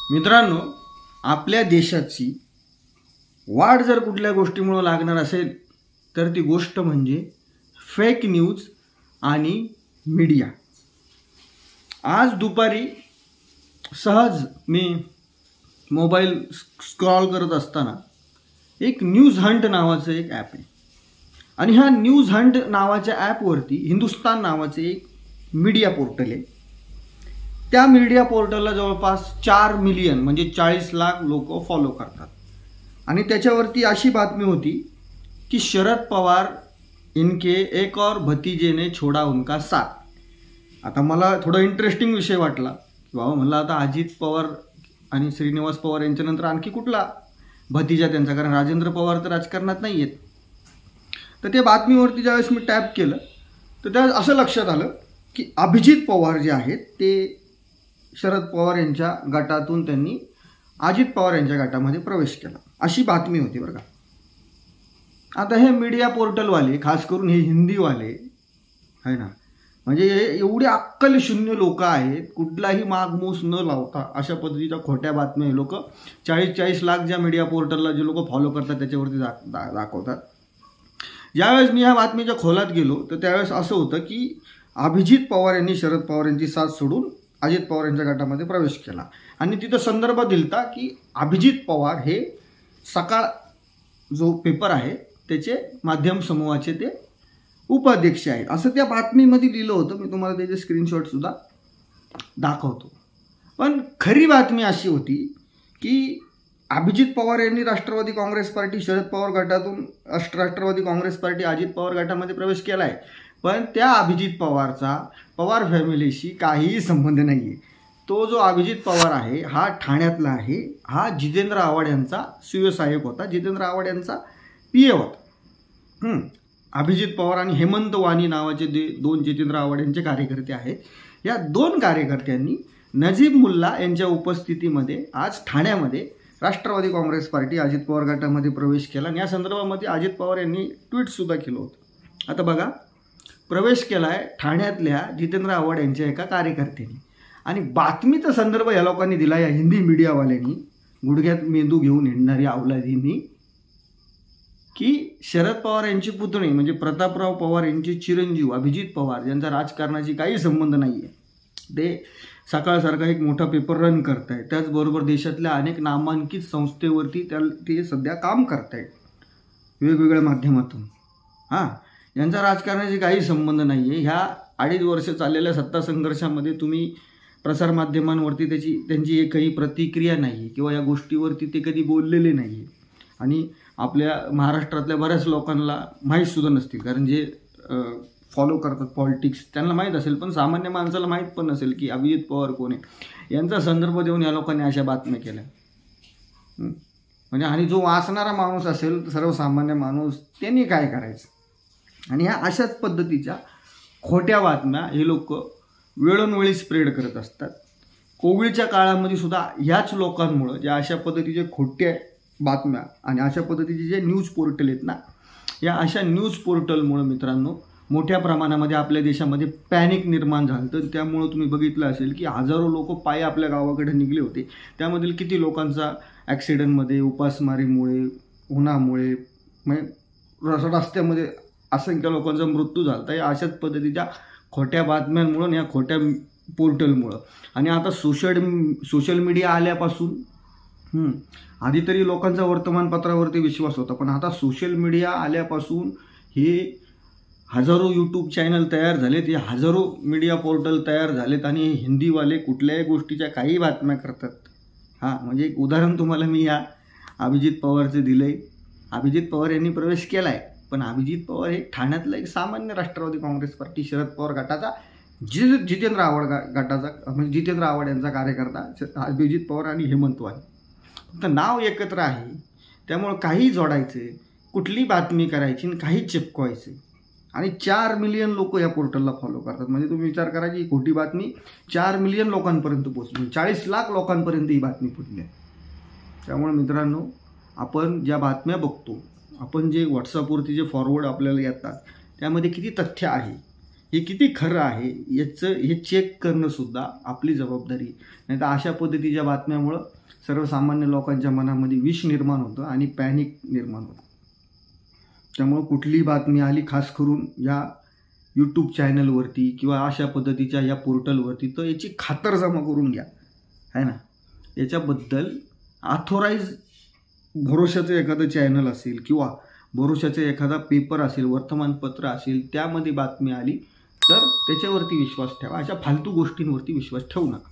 मित्रांनो, आपल्या देशाची वाढ जर कुठल्या गोष्टीमुळे लागणार असेल तर ती गोष्ट म्हणजे फेक न्यूज आणि मीडिया। आज दुपारी सहज मी मोबाईल स्क्रॉल करत असताना एक न्यूज हंट नावाचं एक ॲप आहे आणि ह्या न्यूज हंट नावाच्या ॲपवरती हिंदुस्तान नावाचे एक मीडिया पोर्टल आहे। त्या मीडिया पोर्टलला जवळपास 4 मिलियन म्हणजे 40 लाख लोक फॉलो करतात आणि त्याच्यावरती अशी बातमी होती की शरद पवार इनके एक और भतीजे ने छोड़ा उनका साथ। आता मला थोडा इंटरेस्टिंग विषय वाटला की बाबा म्हणलं आता अजित पवार आणि श्रीनिवास पवार यांच्यानंतर आणखी कुठला भतीजा त्यांचा, कारण राजेंद्र पवार तर राजकारणात नाही आहेत। तर त्या बातमीवरती ज्यावेळेस मी टॅप केलं तर त्यावेळेस असं लक्षात आलं की अभिजित पवार जे आहेत ते शरद पवार यांच्या गटातून त्यांनी अजित पवार यांच्या गटामध्ये प्रवेश केला, अशी बातमी होती बरं का। आता हे मीडिया पोर्टलवाले, खास करून हे हिंदीवाले आहे ना, म्हणजे एवढे अक्कल शून्य लोक आहेत, कुठलाही मागमूस न लावता अशा पद्धतीच्या खोट्या बातम्या हे लोक 40 लाख ज्या मीडिया पोर्टलला जे लोक फॉलो करतात त्याच्यावरती दाखवतात। ज्यावेळेस मी ह्या बातमीच्या खोलात गेलो तर त्यावेळेस असं होतं की अभिजित पवार यांनी शरद पवार यांची साथ सोडून अजित पवार यांच्या गटामध्ये प्रवेश केला आणि तिथं संदर्भ दिलता की अभिजित पवार हे सकाळ जो पेपर आहे त्याचे माध्यम समूहाचे ते उपाध्यक्ष आहेत, असं त्या बातमीमध्ये लिहिलं होतं। मी तुम्हाला त्याचे स्क्रीनशॉट सुद्धा दाखवतो। पण खरी बातमी अशी होती की अभिजित पवार यांनी राष्ट्रवादी काँग्रेस पार्टी शरद पवार गटातून राष्ट्रवादी काँग्रेस पार्टी अजित पवार गटामध्ये प्रवेश केला आहे, पण त्या अभिजित पवारचा पवार फॅमिलीशी काहीही संबंध नाही आहे। तो जो अभिजित पवार आहे हा ठाण्यातला आहे, हा जितेंद्र आव्हाड यांचा शिवसहाय्यक होता, जितेंद्र आव्हाड यांचा पीए होता। अभिजित पवार आणि हेमंत वाणी नावाचे दोन जितेंद्र आव्हाड यांचे कार्यकर्ते आहेत। या दोन कार्यकर्त्यांनी नजीब मुल्ला यांच्या उपस्थितीमध्ये आज ठाण्यामध्ये राष्ट्रवादी काँग्रेस पार्टी अजित पवार गटामध्ये प्रवेश केला आणि या संदर्भामध्ये अजित पवार यांनी ट्विटसुद्धा केलं होतं। आता बघा, प्रवेश केला आहे ठाण्यातल्या जितेंद्र आव्हाड यांच्या एका कार्यकर्त्यांनी आणि बातमीचा संदर्भ या लोकांनी दिला, या हिंदी मीडियावाल्यांनी, गुडघ्यात मेंदू घेऊन हिंडणारी अवलादींनी, की शरद पवार यांची पुतणी म्हणजे प्रतापराव पवार यांचे चिरंजीव अभिजित पवार ज्यांचा राजकारणाशी काही संबंध नाही आहे, ते सकाळसारखा एक मोठा पेपर रन करत आहेत, त्याचबरोबर देशातल्या अनेक नामांकित संस्थेवरती ते सध्या काम करत आहेत वेगवेगळ्या माध्यमातून। यांचा राजकारणाशी काही संबंध नाही आहे। ह्या 2.5 वर्ष चाललेल्या सत्ता संघर्षामध्ये तुम्ही प्रसारमाध्यमांवरती त्यांची एकही प्रतिक्रिया नाही आहे किंवा या गोष्टीवरती ते कधी बोललेले नाही आहे आणि आपल्या महाराष्ट्रातल्या बऱ्याच लोकांना माहीतसुद्धा नसतील, कारण जे फॉलो करतात पॉलिटिक्स त्यांना माहीत असेल, पण सामान्य माणसाला माहीत पण नसेल की अभिजित पवार कोण आहे। यांचा संदर्भ देऊन या लोकांनी अशा बातम्या केल्या म्हणजे, आणि जो वाचणारा माणूस असेल सर्वसामान्य माणूस त्यांनी काय करायचं। आणि ह्या अशाच पद्धतीच्या खोट्या बातम्या हे लोक वेळोवेळी स्प्रेड करत असतात। कोविडच्या काळामध्ये सुद्धा ह्याच लोकांमुळं ज्या अशा पद्धतीचे खोट्या बातम्या आणि अशा पद्धतीचे जे न्यूज पोर्टल आहेत ना, या अशा न्यूज पोर्टलमुळं मित्रांनो मोठ्या प्रमाणामध्ये आपल्या देशामध्ये पॅनिक निर्माण झालं। तर त्यामुळं तुम्ही बघितलं असेल की हजारो लोक पायी आपल्या गावाकडे निघले होते, त्यामधील किती लोकांचा ॲक्सिडेंटमध्ये, उपासमारीमुळे, उन्हामुळे, म्हणजे रस्त्यामध्ये असंख्य लोकांचा मृत्यू झाला। तर या अशाच पद्धतीच्या खोट्या बातम्यांमुळं, या खोट्या पोर्टलमुळं आणि आता सोशल मीडिया आल्यापासून आधी तरी लोकांचा वर्तमानपत्रावरती विश्वास होता, पण आता सोशल मीडिया आल्यापासून हे हजारो यूट्यूब चॅनल तयार झालेत, हे हजारो मीडिया पोर्टल तयार झालेत आणि हिंदीवाले कुठल्याही गोष्टीच्या काही बातम्या करतात। म्हणजे एक उदाहरण तुम्हाला मी या अभिजित पवारचे दिलं आहे। अभिजित पवार यांनी प्रवेश केला आहे, पण अभिजित पवार हे ठाण्यातला एक सामान्य राष्ट्रवादी काँग्रेस पार्टी शरद पवार गटाचा जितेंद्र आव्हाड गटाचा म्हणजे जितेंद्र आव्हाड यांचा कार्यकर्ता अभिजित पवार आणि हेमंत वाणी, फक्त नाव एकत्र आहे, त्यामुळं काही जोडायचे, कुठली बातमी करायची आणि काही चिपकवायचे आणि 4 मिलियन लोक या पोर्टलला फॉलो करतात। म्हणजे तुम्ही विचार करा की खोटी बातमी 4 मिलियन लोकांपर्यंत पोहोचली, 40 लाख लोकांपर्यंत ही बातमी पोहोचली आहे। त्यामुळे मित्रांनो, आपण ज्या बातम्या बघतो, आपण जे व्हॉट्सअपवरती जे फॉरवर्ड आपल्याला येतात त्यामध्ये किती तथ्य आहे हे किती खरं आहे याचं हे चेक करणं सुद्धा आपली जबाबदारी. नाही तर अशा पद्धतीच्या बातम्यामुळं सर्वसामान्य लोकांच्या मनामध्ये विष निर्माण होतं आणि पॅनिक निर्माण होतं. त्यामुळं कुठलीही बातमी आली, खास करून या यूट्यूब चॅनलवरती किंवा अशा पद्धतीच्या या पोर्टलवरती, तर याची खातरजमा करून घ्या, आहे ना. याच्याबद्दल ऑथोराईज भरोशाचं एखादं चॅनल असेल किंवा भरोशाचं एखादा पेपर असेल, वर्तमानपत्र असेल, त्यामध्ये बातमी आली तर त्याच्यावरती विश्वास ठेवा. अशा फालतू गोष्टींवरती विश्वास ठेवू नका.